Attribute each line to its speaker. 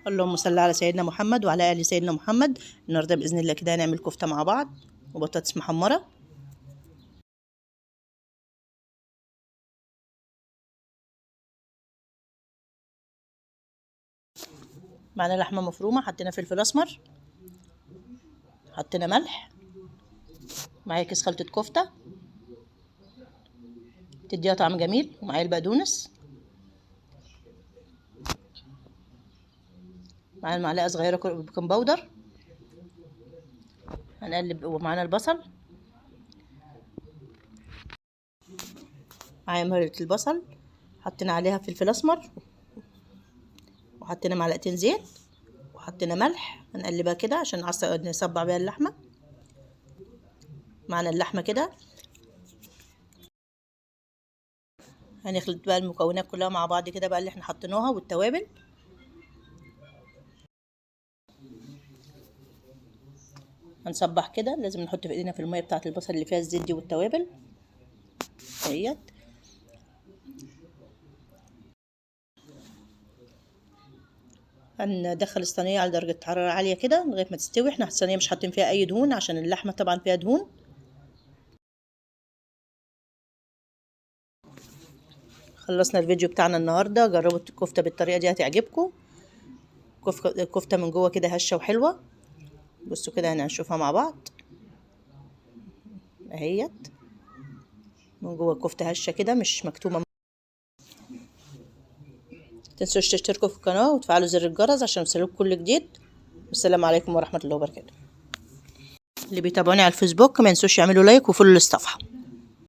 Speaker 1: اللهم صل على سيدنا محمد وعلى ال سيدنا محمد. النهارده باذن الله كده هنعمل كفته مع بعض وبطاطس محمره. معانا لحمه مفرومه، حطينا فلفل اسمر، حطينا ملح، معايا كيس خلطه كفته تديها طعم جميل، ومعايا البقدونس، معانا معلقه صغيره بيكنج باودر، هنقلب، ومعانا البصل، معايا مهلة البصل، حطينا عليها فلفل اسمر، وحطينا معلقتين زيت، وحطينا ملح. هنقلبها كده عشان نصبع بيها اللحمه. معانا اللحمه كده، هنخلط بقى المكونات كلها مع بعض كده بقى اللي احنا حطيناها والتوابل. هنصبح كده، لازم نحط في ايدينا في الميه بتاعه البصل اللي فيها الزيت دي والتوابل اهيت. هندخل الصينيه على درجه حراره عاليه كده لغايه ما تستوي. احنا الصينيه مش حاطين فيها اي دهون عشان اللحمه طبعا فيها دهون. خلصنا الفيديو بتاعنا النهارده. جربوا الكفته بالطريقه دي هتعجبكم. كفته من جوه كده هشه وحلوه. بصوا كده هنشوفها مع بعض اهيت. من جوه الكفته هشه كده مش مكتومه. متنسوش تشتركوا في القناه وتفعلوا زر الجرس عشان يوصلكوا كل جديد. والسلام عليكم ورحمه الله وبركاته. اللي بيتابعوني على الفيسبوك ما ينسوش يعملوا لايك وفولو للصفحه.